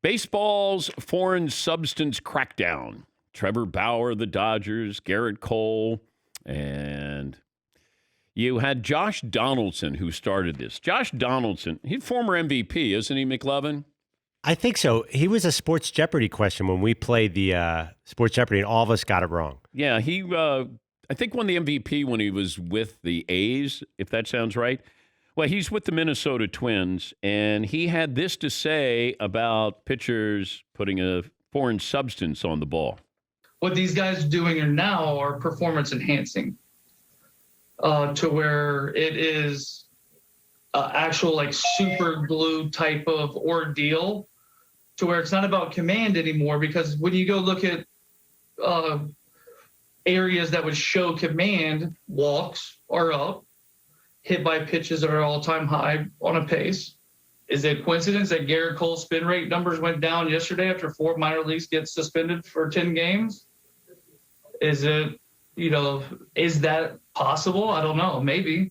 Baseball's foreign substance crackdown. Trevor Bauer, the Dodgers, Garrett Cole, and you had Josh Donaldson who started this. Josh Donaldson, he's former MVP, isn't he, McLovin? I think so. He was a Sports Jeopardy question when we played the Sports Jeopardy, and all of us got it wrong. Yeah, he, I think, won the MVP when he was with the A's, if that sounds right. Well, he's with the Minnesota Twins, and he had this to say about pitchers putting a foreign substance on the ball. What these guys are doing now are performance enhancing, to where it is actual like super glue type of ordeal, to where it's not about command anymore. Because when you go look at areas that would show command, walks are up, hit by pitches are all-time high on a pace. Is it coincidence that Garrett Cole's spin rate numbers went down yesterday after 4 minor leagues get suspended for 10 games? Is it, is that possible? I don't know. Maybe.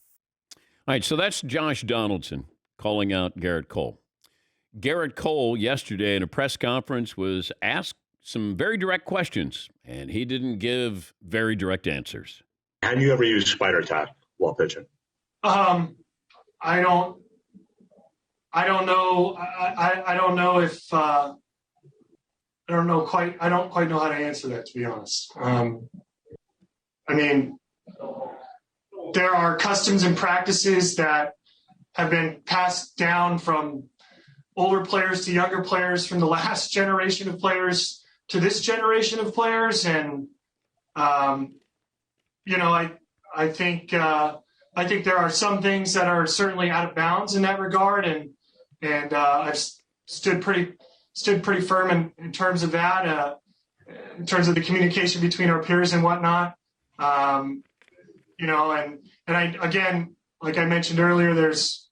All right, so that's Josh Donaldson calling out Garrett Cole. Garrett Cole yesterday in a press conference was asked some very direct questions, and he didn't give very direct answers. Have you ever used spider tack while pitching? I don't know. I don't know if I don't quite know how to answer that, to be honest. I mean, there are customs and practices that have been passed down from older players to younger players, from the last generation of players to this generation of players, and I think there are some things that are certainly out of bounds in that regard, and I've stood pretty firm in terms of that, in terms of the communication between our peers and whatnot. And I, again, like I mentioned earlier, there's,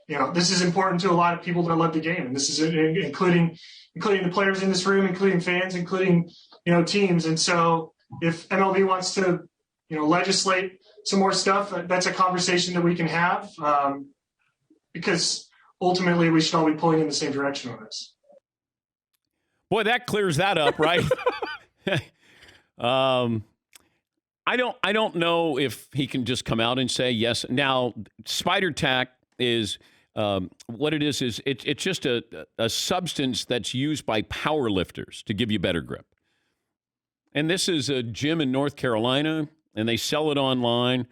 this is important to a lot of people that love the game, and this is including the players in this room, including fans, including teams. And so if MLB wants to legislate some more stuff, that's a conversation that we can have, because ultimately we should all be pulling in the same direction on this. Boy, that clears that up, right? I don't know if he can just come out and say yes. Now, spider tack is what it is it's just a substance that's used by power lifters to give you better grip. And this is a gym in North Carolina, and they sell it online,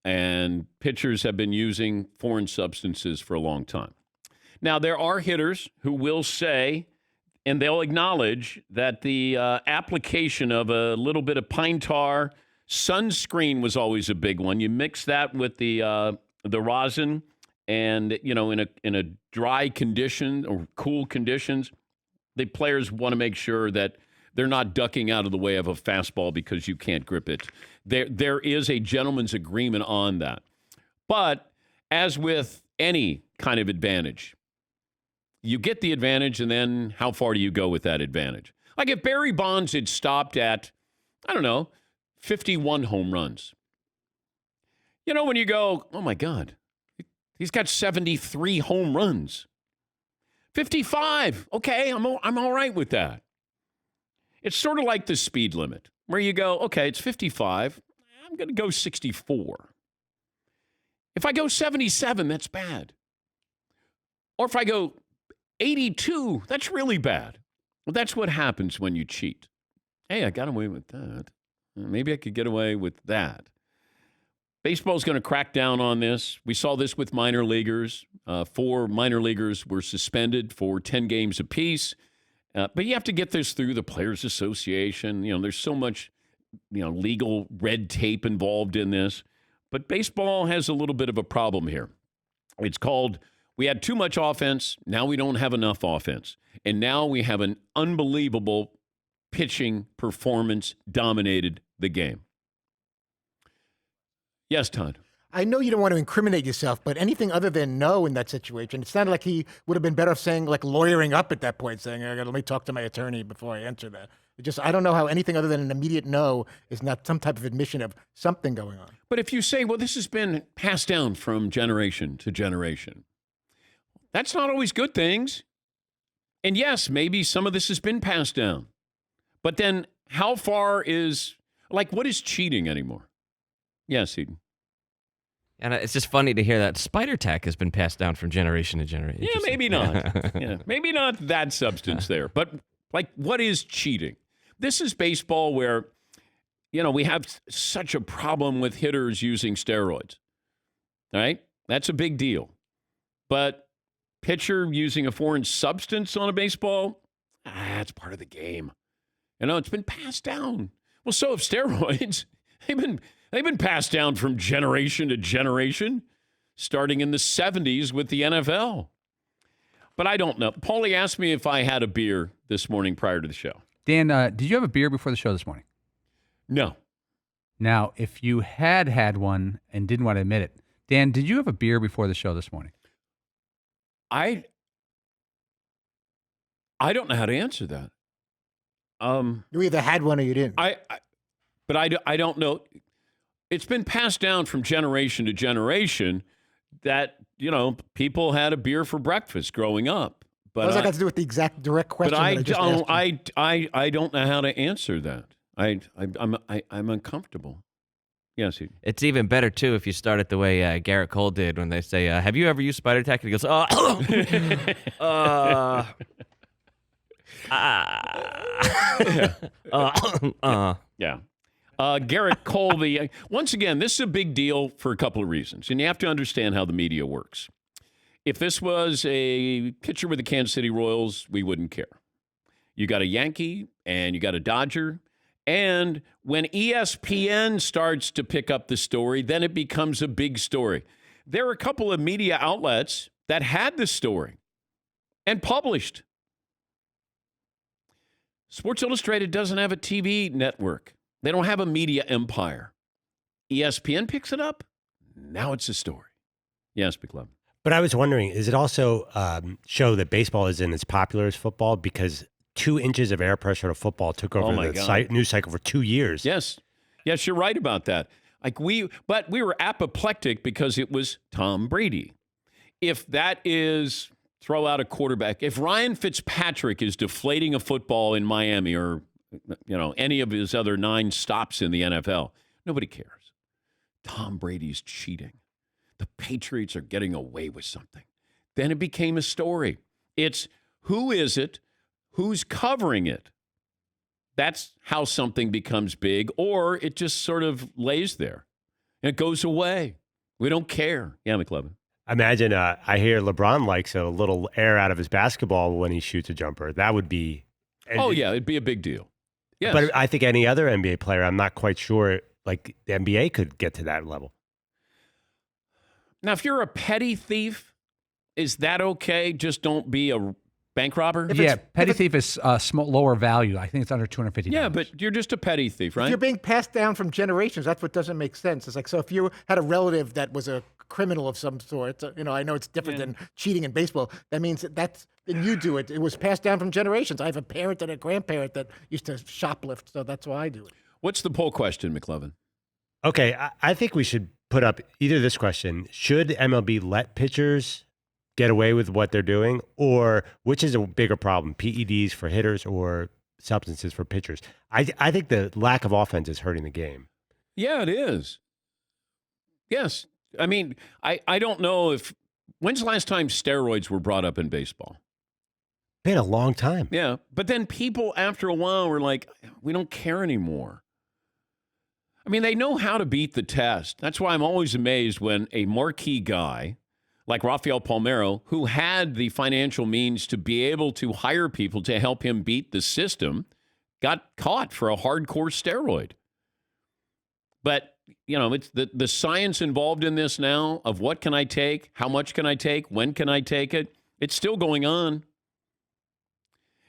and pitchers have been using foreign substances for a long time. Now, there are hitters who will say, and they'll acknowledge, that the application of a little bit of pine tar, sunscreen was always a big one. You mix that with the rosin, and in a dry condition or cool conditions, the players want to make sure that they're not ducking out of the way of a fastball because you can't grip it. There is a gentleman's agreement on that. But as with any kind of advantage, you get the advantage, and then how far do you go with that advantage? Like if Barry Bonds had stopped at, 51 home runs. When you go, oh, my God, he's got 73 home runs. 55, okay, I'm all right with that. It's sort of like the speed limit, where you go, okay, it's 55, I'm going to go 64. If I go 77, that's bad. Or if I go 82, that's really bad. Well, that's what happens when you cheat. Hey, I got away with that. Maybe I could get away with that. Baseball's going to crack down on this. We saw this with minor leaguers. 4 minor leaguers were suspended for 10 games apiece. But you have to get this through the Players Association. There's so much, legal red tape involved in this. But baseball has a little bit of a problem here. It's called, we had too much offense. Now we don't have enough offense. And now we have an unbelievable pitching performance dominated the game. Yes, Todd. I know you don't want to incriminate yourself, but anything other than no in that situation, it sounded like he would have been better off saying, like, lawyering up at that point, saying, let me talk to my attorney before I answer that. I don't know how anything other than an immediate no is not some type of admission of something going on. But if you say, well, this has been passed down from generation to generation, that's not always good things. And yes, maybe some of this has been passed down. But then how far is, like, what is cheating anymore? Yes, Eden. And it's just funny to hear that spider tack has been passed down from generation to generation. Yeah, maybe not. Yeah, maybe not that substance there. But, like, what is cheating? This is baseball where, we have such a problem with hitters using steroids. All right? That's a big deal. But pitcher using a foreign substance on a baseball, that's part of the game. It's been passed down. Well, so have steroids. They've been passed down from generation to generation, starting in the 70s with the NFL. But I don't know. Paulie asked me if I had a beer this morning prior to the show. Dan, did you have a beer before the show this morning? No. Now, if you had one and didn't want to admit it, Dan, did you have a beer before the show this morning? I don't know how to answer that. You either had one or you didn't. But I don't know. It's been passed down from generation to generation that, people had a beer for breakfast growing up. But what does that got to do with the exact direct question? But that I just asked you? I don't know how to answer that. I'm uncomfortable. Yes, It's even better, too, if you start it the way Garrett Cole did when they say, have you ever used spider tack? And he goes, yeah. Garrett Cole, once again, this is a big deal for a couple of reasons, and you have to understand how the media works. If this was a pitcher with the Kansas City Royals, we wouldn't care. You got a Yankee and you got a Dodger, and when ESPN starts to pick up the story, then it becomes a big story. There are a couple of media outlets that had the story and published. Sports Illustrated doesn't have a TV network. They don't have a media empire. ESPN picks it up. Now it's a story. Yes, McLovin. But I was wondering, is it also show that baseball isn't as popular as football because 2 inches of air pressure to football took over the news cycle for 2 years? Yes, you're right about that. But we were apoplectic because it was Tom Brady. If that is throw out a quarterback, if Ryan Fitzpatrick is deflating a football in Miami or any of his other 9 stops in the NFL, nobody cares. Tom Brady's cheating. The Patriots are getting away with something. Then it became a story. It's who is it? Who's covering it? That's how something becomes big, or it just sort of lays there and it goes away. We don't care. Yeah, McLovin. Imagine I hear LeBron likes a little air out of his basketball when he shoots a jumper. That would be... it'd be a big deal. Yes. But I think any other NBA player, I'm not quite sure, like the NBA could get to that level. Now, if you're a petty thief, is that okay? Just don't be a bank robber? Petty thief is lower value. I think it's under $250. Yeah, but you're just a petty thief, right? If you're being passed down from generations, that's what doesn't make sense. It's like, so if you had a relative that was a criminal of some sort, I know it's different than cheating in baseball. That means then you do it. It was passed down from generations. I have a parent and a grandparent that used to shoplift, so that's why I do it. What's the poll question, McLovin? Okay, I think we should put up either this question: should MLB let pitchers get away with what they're doing, or which is a bigger problem, PEDs for hitters or substances for pitchers? I think the lack of offense is hurting the game. Yeah, it is. Yes. I mean, I don't know when's the last time steroids were brought up in baseball? Been a long time. Yeah. But then people after a while were like, we don't care anymore. I mean, they know how to beat the test. That's why I'm always amazed when a marquee guy like Rafael Palmeiro, who had the financial means to be able to hire people to help him beat the system, got caught for a hardcore steroid. But, it's the science involved in this now of what can I take, how much can I take, when can I take it. It's still going on.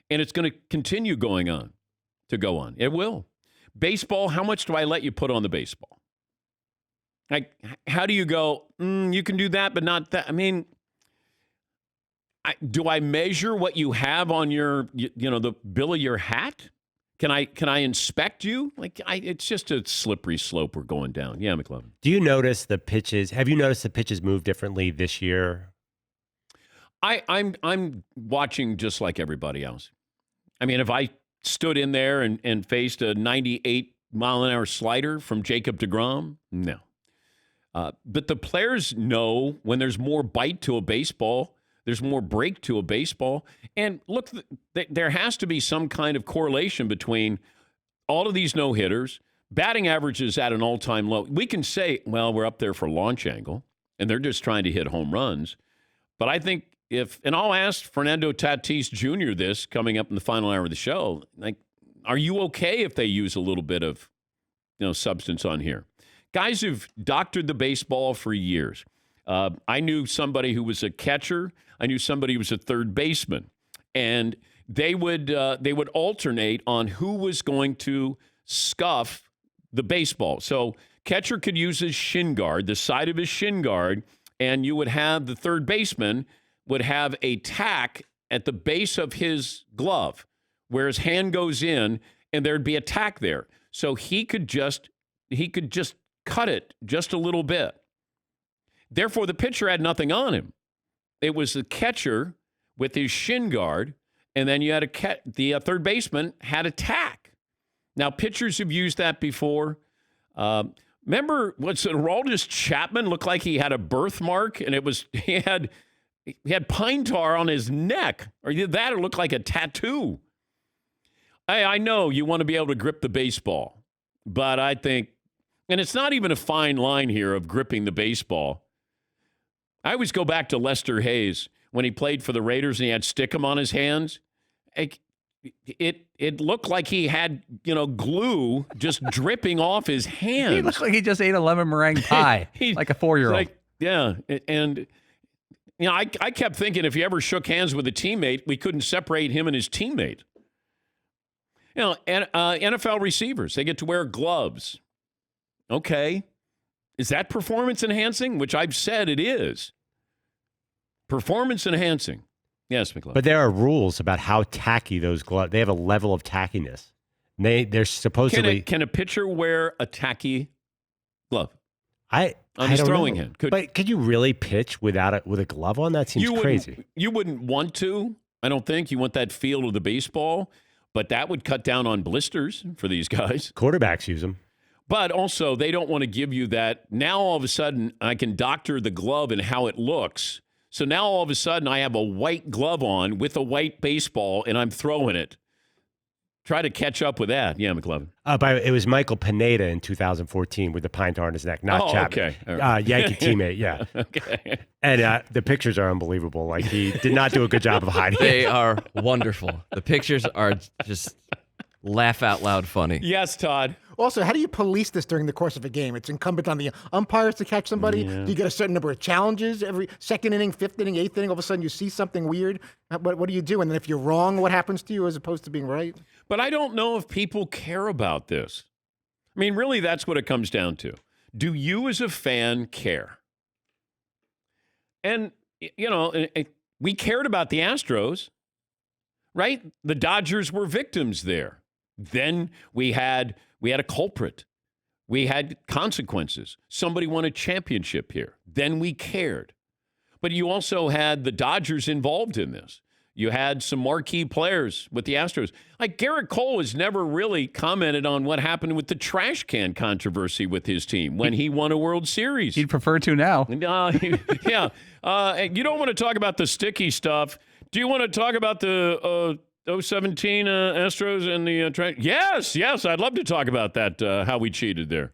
And it's going to continue going on to go on. It will. Baseball, how much do I let you put on the baseball? Like, how do you go, you can do that, but not that? I mean, do I measure what you have on your, the bill of your hat? Can I inspect you? It's just a slippery slope we're going down. Yeah, McLovin. Do you notice the pitches? Have you noticed the pitches move differently this year? I'm watching just like everybody else. I mean, if I stood in there and faced a 98-mile-an-hour slider from Jacob deGrom, no. But the players know when there's more bite to a baseball, there's more break to a baseball. And look, there has to be some kind of correlation between all of these no-hitters. Batting average is at an all-time low. We can say, well, we're up there for launch angle, and they're just trying to hit home runs. But I think and I'll ask Fernando Tatis Jr. this coming up in the final hour of the show, like, are you okay if they use a little bit of, substance on here? Guys who've doctored the baseball for years. I knew somebody who was a catcher. I knew somebody who was a third baseman. And they would alternate on who was going to scuff the baseball. So catcher could use his shin guard, the side of his shin guard, and you would have the third baseman would have a tack at the base of his glove where his hand goes in, and there'd be a tack there. So he could just cut it just a little bit. Therefore, the pitcher had nothing on him. It was the catcher with his shin guard, and then you had the third baseman had a tack. Now, pitchers have used that before. Remember, Aroldis Chapman looked like he had a birthmark, and he had pine tar on his neck, or either that or looked like a tattoo. I know you want to be able to grip the baseball, but I think, and it's not even a fine line here of gripping the baseball. I always go back to Lester Hayes when he played for the Raiders and he had stickum on his hands. It looked like he had, glue just dripping off his hands. He looked like he just ate a lemon meringue pie, like a 4-year-old. Yeah, and I kept thinking if he ever shook hands with a teammate, we couldn't separate him and his teammate. NFL receivers, they get to wear gloves. Okay. Is that performance enhancing? Which I've said it is. Performance enhancing. Yes, McLeod. But there are rules about how tacky those gloves. They have a level of tackiness. They're supposedly. Can a pitcher wear a tacky glove? On his throwing hand. But could you really pitch with a glove on? That seems crazy. You wouldn't want to. I don't think you want that feel of the baseball, but that would cut down on blisters for these guys. Quarterbacks use them. But also, they don't want to give you that. Now, all of a sudden, I can doctor the glove and how it looks. So now, all of a sudden, I have a white glove on with a white baseball, and I'm throwing it. Try to catch up with that. Yeah, McLevin. It was Michael Pineda in 2014 with the pine tar on his neck, not Chapman. Okay. Right. Yankee teammate, yeah. Okay. And the pictures are unbelievable. Like, he did not do a good job of hiding it. They are wonderful. The pictures are just laugh out loud funny. Yes, Todd. Also, how do you police this during the course of a game? It's incumbent on the umpires to catch somebody. Yeah. Do you get a certain number of challenges every second inning, fifth inning, eighth inning? All of a sudden, you see something weird. What do you do? And then if you're wrong, what happens to you as opposed to being right? But I don't know if people care about this. I mean, really, that's what it comes down to. Do you as a fan care? And, we cared about the Astros, right? The Dodgers were victims there. Then we had a culprit. We had consequences. Somebody won a championship here. Then we cared. But you also had the Dodgers involved in this. You had some marquee players with the Astros. Like Garrett Cole has never really commented on what happened with the trash can controversy with his team when he won a World Series. He'd prefer to now. Yeah. You don't want to talk about the sticky stuff. Do you want to talk about the 17 Astros and the trash? Yes, I'd love to talk about that, how we cheated there.